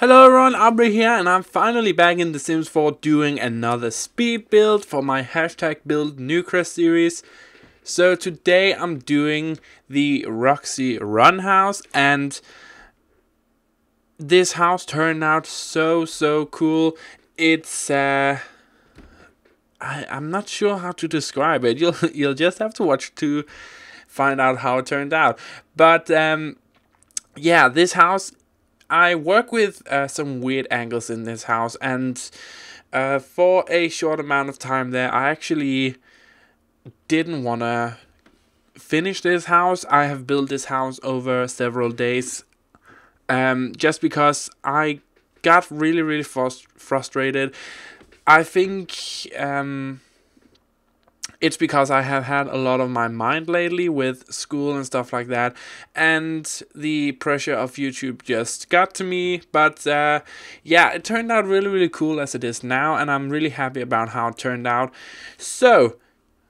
Hello everyone, Auvbri here, and I'm finally back in The Sims 4 doing another speed build for my #build Newcrest series. So today I'm doing the Roxie Run house, and this house turned out so cool. It's I'm not sure how to describe it. You'll just have to watch to find out how it turned out. But yeah, this house, I work with some weird angles in this house, and for a short amount of time there, I actually didn't want to finish this house. I have built this house over several days, just because I got really frustrated. I think it's because I have had a lot of my mind lately with school and stuff like that, and the pressure of YouTube just got to me. But yeah, it turned out really cool as it is now, and I'm really happy about how it turned out. So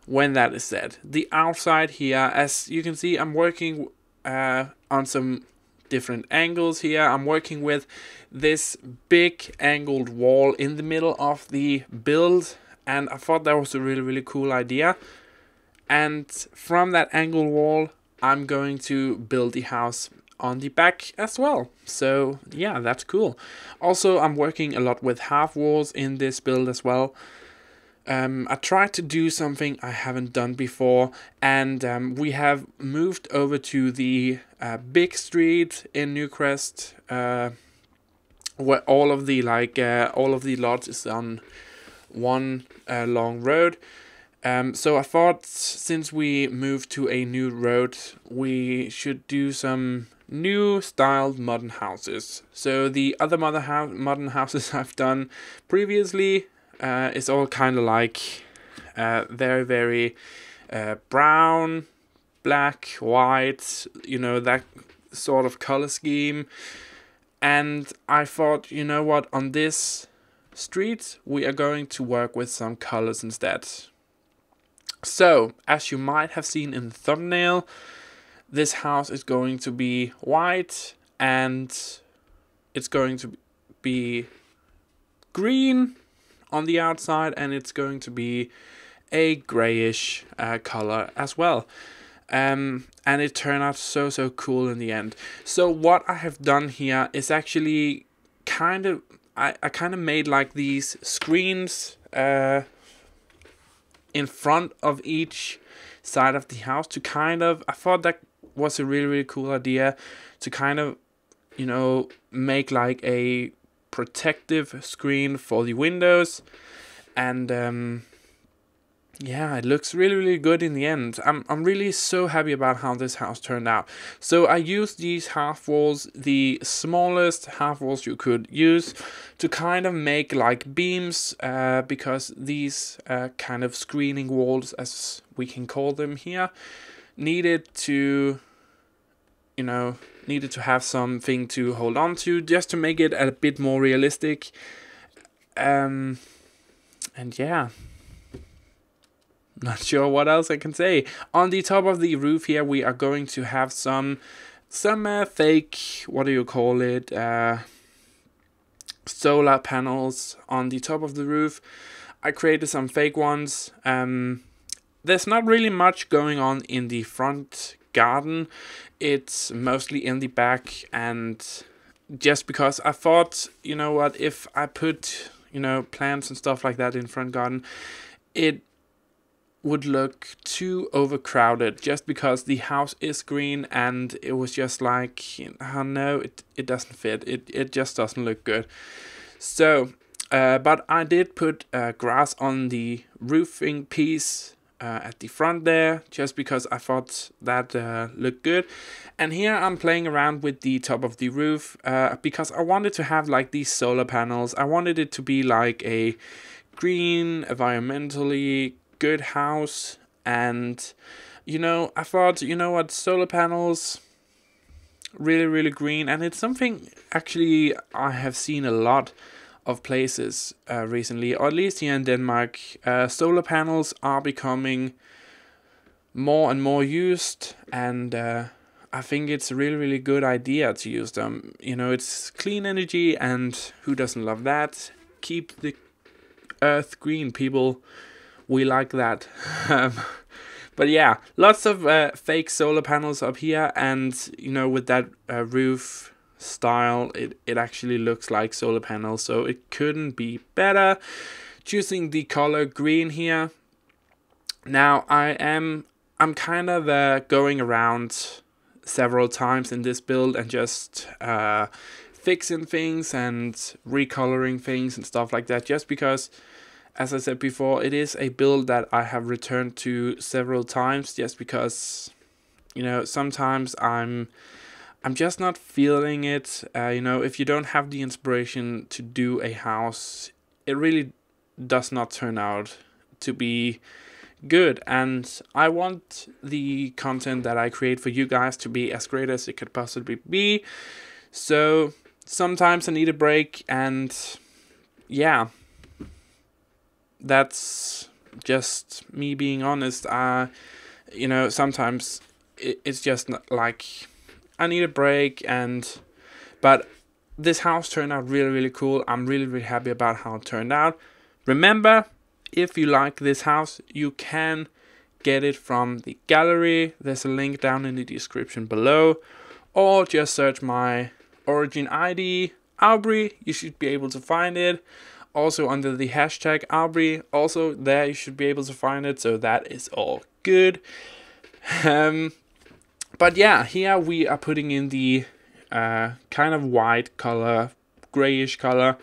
when that is said, the outside here, as you can see, I'm working on some different angles here. I'm working with this big angled wall in the middle of the build, and I thought that was a really cool idea. And from that angled wall, I'm going to build the house on the back as well. So yeah, that's cool. Also, I'm working a lot with half walls in this build as well. I tried to do something I haven't done before, and we have moved over to the big street in Newcrest, where all of the lots is on one long road. So I thought, since we moved to a new road, we should do some new styled modern houses. So the other modern houses I've done previously is all kind of like very brown, black, white, you know, that sort of color scheme. And I thought, you know what, on this street we are going to work with some colors instead. So, as you might have seen in the thumbnail, this house is going to be white, and it's going to be green on the outside, and it's going to be a grayish color as well. And it turned out so cool in the end. So what I have done here is actually kind of, I kind of made like these screens in front of each side of the house to kind of, I thought that was a really cool idea to kind of, you know, make like a protective screen for the windows. And yeah, it looks really good in the end. I'm really so happy about how this house turned out. So I used these half walls, the smallest half walls you could use, to kind of make like beams, because these kind of screening walls, as we can call them here, needed to, you know, have something to hold on to, just to make it a bit more realistic. And yeah, not sure what else I can say. On the top of the roof here, we are going to have some fake, what do you call it, solar panels on the top of the roof. I created some fake ones. There's not really much going on in the front garden. It's mostly in the back, and just because I thought, you know what, if I put, you know, plants and stuff like that in front garden, it would look too overcrowded, just because the house is green, and it was just like, oh no, it doesn't fit. It just doesn't look good. So but I did put grass on the roofing piece at the front there, just because I thought that looked good. And here I'm playing around with the top of the roof, because I wanted to have like these solar panels. I wanted it to be like a green, environmentally good house. And you know, I thought, you know what, solar panels, really green. And it's something actually I have seen a lot of places recently, or at least here in Denmark. Solar panels are becoming more and more used, and I think it's a really, really good idea to use them. You know, it's clean energy, and who doesn't love that? Keep the earth green, people. We like that. But yeah, lots of fake solar panels up here, and you know, with that roof style, it actually looks like solar panels, so it couldn't be better. Choosing the color green here. Now I'm kind of going around several times in this build and just fixing things and recoloring things and stuff like that, just because, as I said before, it is a build that I have returned to several times, just because, you know, sometimes I'm just not feeling it. You know, if you don't have the inspiration to do a house, it really does not turn out to be good. And I want the content that I create for you guys to be as great as it could possibly be. So sometimes I need a break, and yeah, that's just me being honest. You know, sometimes it's just not like I need a break, but this house turned out really, really cool. I'm really, really happy about how it turned out. Remember, if you like this house, you can get it from the gallery. There's a link down in the description below, or just search my origin ID, Auvbri. You should be able to find it. Also under the hashtag Auvbri, also there you should be able to find it. So that is all good. But yeah, here we are putting in the kind of white color, grayish color.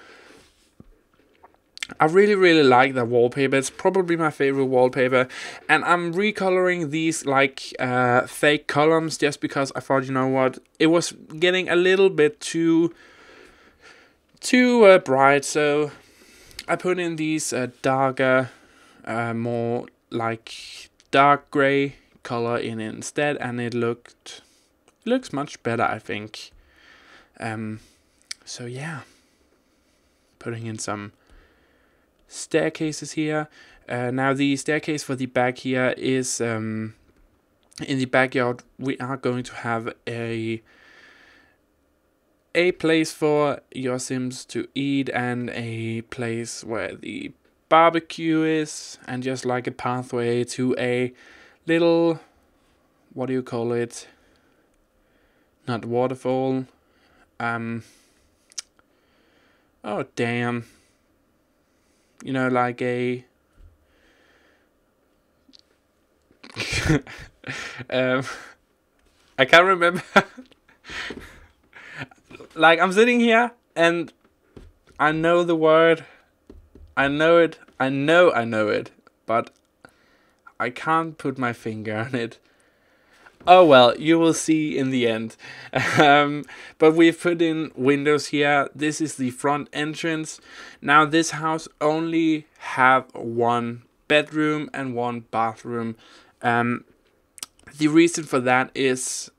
I really, really like the wallpaper. It's probably my favorite wallpaper. And I'm recoloring these like fake columns, just because I thought, you know what, it was getting a little bit too bright. So I put in these darker, more like dark gray color in it instead, and it looks much better, I think. So yeah, putting in some staircases here. Now the staircase for the back here is in the backyard. We are going to have a place for your Sims to eat, and a place where the barbecue is, and just like a pathway to a little, what do you call it? Not waterfall. Oh damn. You know, like a I can't remember. Like, I'm sitting here and I know the word. I know it, but I can't put my finger on it. Oh well, you will see in the end. But we've put in windows here. This is the front entrance. Now this house only have one bedroom and one bathroom. The reason for that is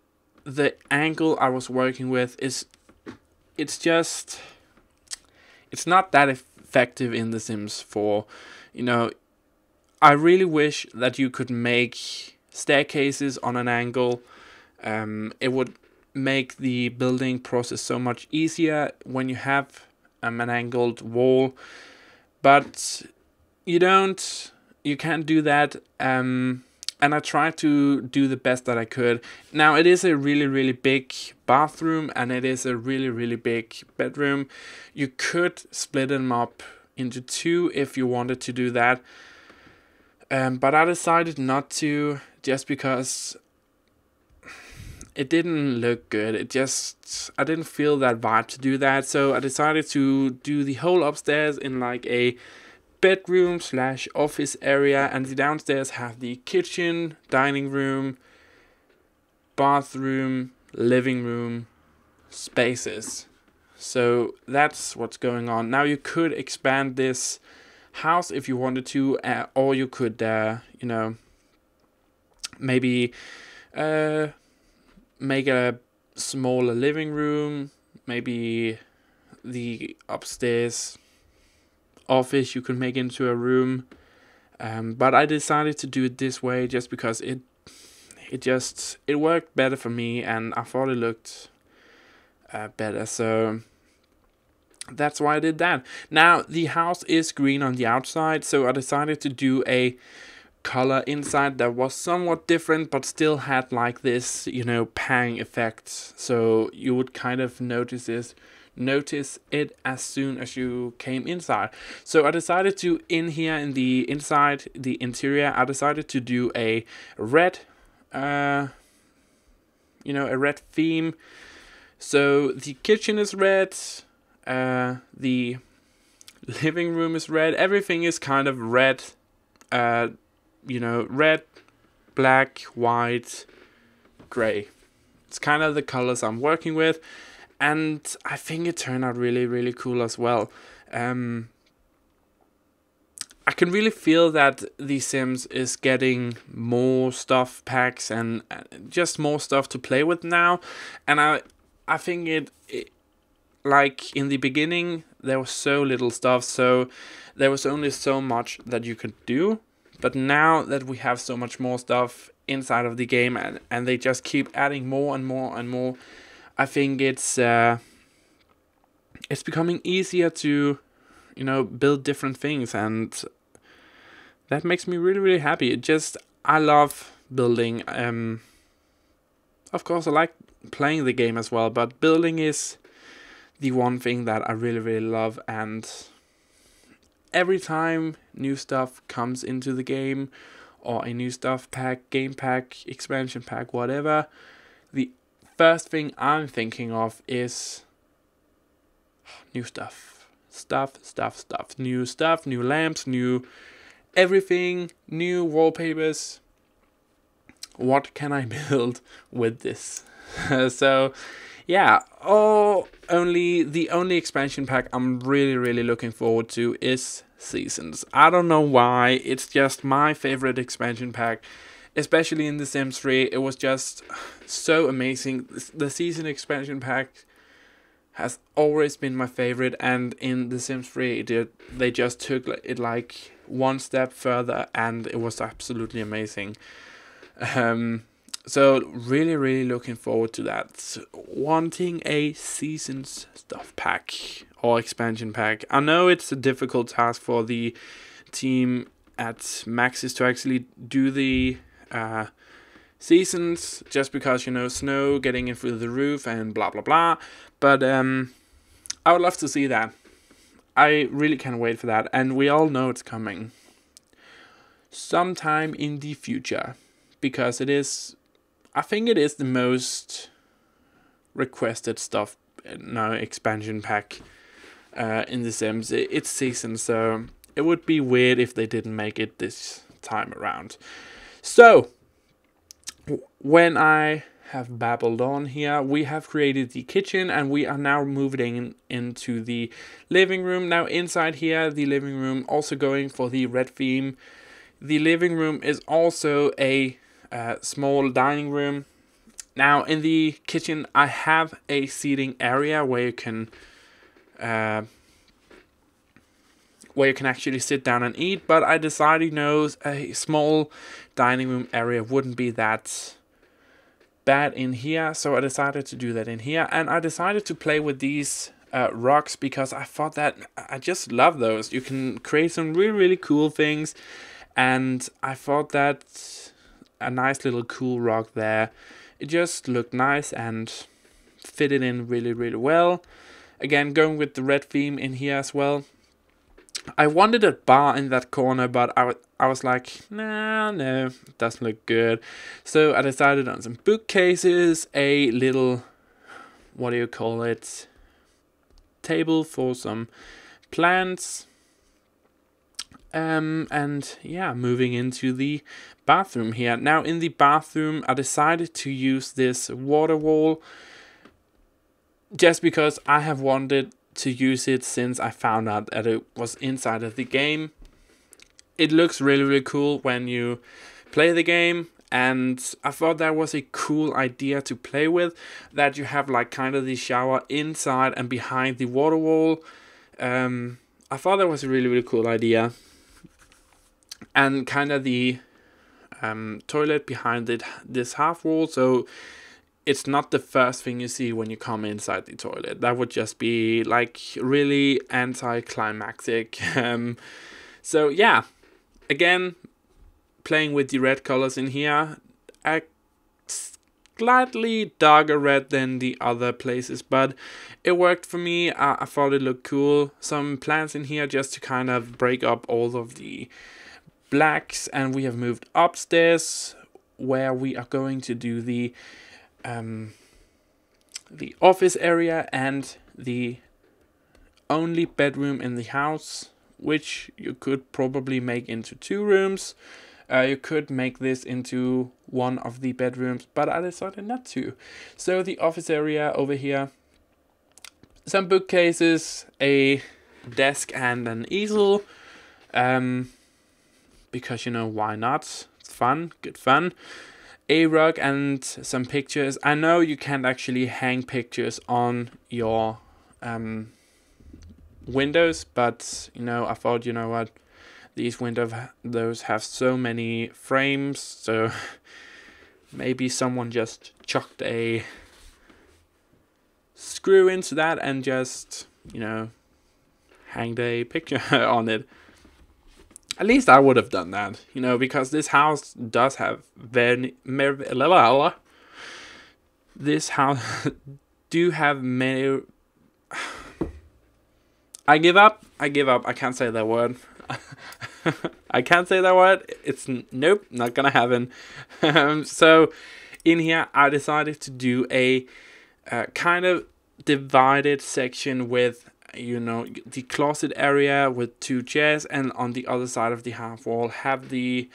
the angle I was working with is, it's not that effective in The Sims 4. You know, I really wish that you could make staircases on an angle. It would make the building process so much easier when you have an angled wall, but you can't do that. And I tried to do the best that I could. Now it is a really, really big bathroom, and it is a really, really big bedroom. You could split them up into two if you wanted to do that. But I decided not to, just because it didn't look good. I didn't feel that vibe to do that. So I decided to do the whole upstairs in like a bedroom / office area, and the downstairs have the kitchen, dining room, bathroom, living room spaces. So that's what's going on. Now you could expand this house if you wanted to, or you could you know, maybe make a smaller living room, maybe the upstairs office you can make into a room. But I decided to do it this way just because it worked better for me, and I thought it looked better, so that's why I did that. Now the house is green on the outside, so I decided to do a color inside that was somewhat different, but still had like this, you know, pang effect, so you would kind of notice it as soon as you came inside. So I decided to, in here in the inside, the interior, I decided to do a red, a red theme. So the kitchen is red, the living room is red, everything is kind of red, red, black, white, gray. It's kind of the colors I'm working with, and I think it turned out really, really cool as well. I can really feel that The Sims is getting more stuff packs and just more stuff to play with now, and I think it like in the beginning there was so little stuff, so there was only so much that you could do. But now that we have so much more stuff inside of the game, and they just keep adding more and more and more, I think it's becoming easier to, build different things, and that makes me really, really happy. I love building. Of course, I like playing the game as well, but building is the one thing that I really, really love, and every time new stuff comes into the game, or a new stuff pack, game pack, expansion pack, whatever, the first thing I'm thinking of is new stuff. New stuff, new lamps, new everything, new wallpapers. What can I build with this? So yeah, the only expansion pack I'm really, really looking forward to is Seasons. I don't know why, it's just my favorite expansion pack, especially in The Sims 3. It was just so amazing. The Season expansion pack has always been my favorite, and in The Sims 3 they just took it like one step further, and it was absolutely amazing. So really, really looking forward to that. Wanting a Seasons stuff pack or expansion pack. I know it's a difficult task for the team at Maxis to actually do the seasons, just because, snow getting in through the roof and blah blah blah. But I would love to see that. I really can't wait for that, and we all know it's coming sometime in the future, because I think it is the most requested stuff, expansion pack in The Sims. It's Season, so it would be weird if they didn't make it this time around. So, when I have babbled on here, we have created the kitchen, and we are now moving into the living room. Now inside here, the living room, also going for the red theme. The living room is also a small dining room. Now in the kitchen I have a seating area where you can actually sit down and eat, but I decided a small dining room area wouldn't be that bad in here, so I decided to do that in here. And I decided to play with these rocks, because I thought that I just love those. You can create some really, really cool things, and I thought that a nice little cool rock there, it just looked nice and fitted in really, really well. Again, going with the red theme in here as well. I wanted a bar in that corner, but I was like, no, it doesn't look good. So I decided on some bookcases, a little, what do you call it, table for some plants. And yeah, moving into the bathroom here. Now in the bathroom, I decided to use this water wall, just because I have wanted to use it since I found out that it was inside of the game. It looks really, really cool when you play the game, and I thought that was a cool idea to play with, that you have like kind of the shower inside and behind the water wall. I thought that was a really, really cool idea. And kind of the toilet behind this half wall, so it's not the first thing you see when you come inside the toilet. That would just be like really anticlimactic. So yeah, again, playing with the red colors in here, a slightly darker red than the other places, but it worked for me. I thought it looked cool. Some plants in here just to kind of break up all of the blacks, and we have moved upstairs where we are going to do the office area and the only bedroom in the house, which you could probably make into 2 rooms. You could make this into one of the bedrooms, but I decided not to. So the office area over here, some bookcases, a desk and an easel, because you know, why not? It's fun, good fun. A rug and some pictures. I know you can't actually hang pictures on your windows, but you know, I thought, you know what, these windows have so many frames, so maybe someone just chucked a screw into that and just, you know, hanged a picture on it. At least I would have done that, you know, because this house does have this house do have many. I give up. I can't say that word. I can't say that word. It's nope, not gonna happen. So in here, I decided to do a kind of divided section with, you know, the closet area with 2 chairs, and on the other side of the half wall have the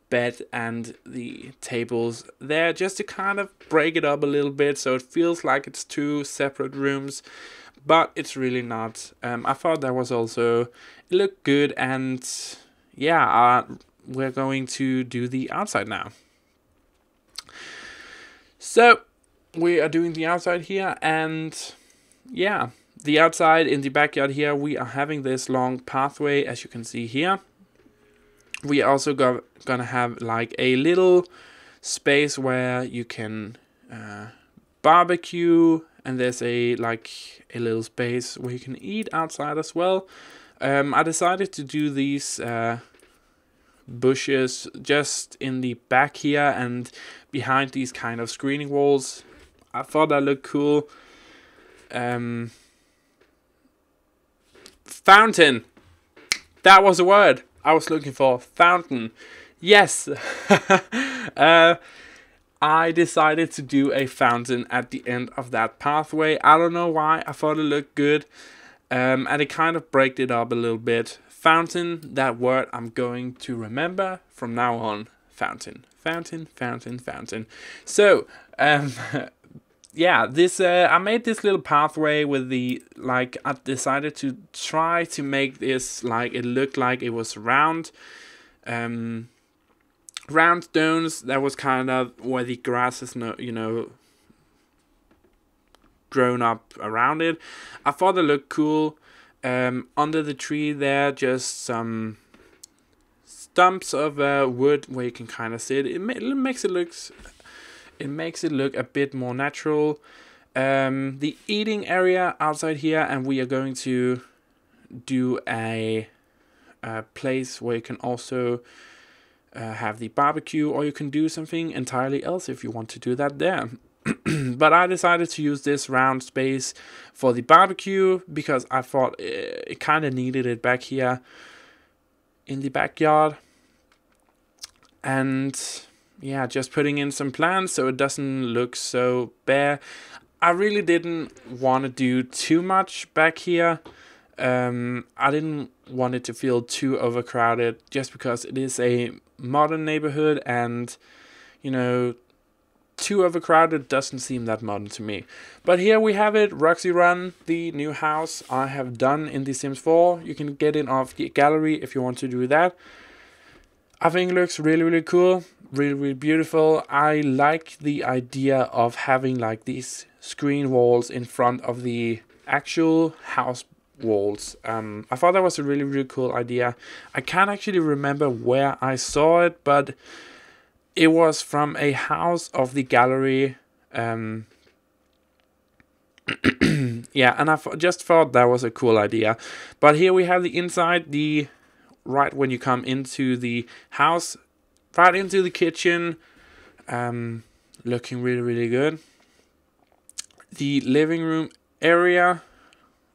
bed and the tables there, just to kind of break it up a little bit so it feels like it's 2 separate rooms, but it's really not. I thought that was also, it looked good, and yeah, we're going to do the outside now. So we are doing the outside here, and yeah, the outside in the backyard here, we are having this long pathway, as you can see here. We are also gonna have like a little space where you can barbecue, and there's a little space where you can eat outside as well. I decided to do these bushes just in the back here and behind these kind of screening walls. I thought that looked cool. Fountain. That was a word I was looking for. Fountain. Yes. I decided to do a fountain at the end of that pathway. I don't know why. I thought it looked good. And it kind of breaks it up a little bit. Fountain, that word I'm going to remember from now on. Fountain. Fountain, fountain, fountain. So, yeah, this I made this little pathway with the, I decided to try to make this it looked like it was round. Round stones, that was kind of where the grass is, you know, grown up around it. I thought it looked cool. Under the tree there, just some stumps of wood where you can kind of see it. It makes it look a bit more natural. The eating area outside here, and we are going to do a place where you can also have the barbecue, or you can do something entirely else if you want to do that there. But I decided to use this round space for the barbecue because I thought it kind of needed it back here in the backyard. And yeah, just putting in some plants so it doesn't look so bare. I really didn't want to do too much back here. I didn't want it to feel too overcrowded just because it is a modern neighborhood, and you know, too overcrowded doesn't seem that modern to me. But here we have it, Roxie Run, the new house I have done in The Sims 4. You can get it off the gallery if you want to do that. I think it looks really, really cool, really, really beautiful. I like the idea of having like these screen walls in front of the actual house walls. I thought that was a really, really cool idea. I can't actually remember where I saw it, but it was from a house of the gallery. Yeah, and I just thought that was a cool idea. But here we have the inside, right when you come into the house, right into the kitchen, looking really, really good. The living room area,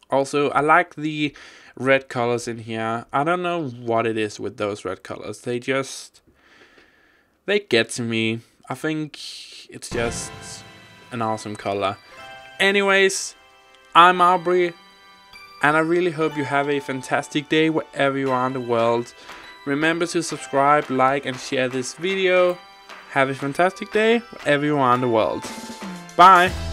also, I like the red colors in here. I don't know what it is with those red colors. They get to me. I think it's just an awesome color. Anyways, I'm Auvbri, and I really hope you have a fantastic day wherever you are in the world. Remember to subscribe, like, and share this video. Have a fantastic day wherever you are in the world. Bye!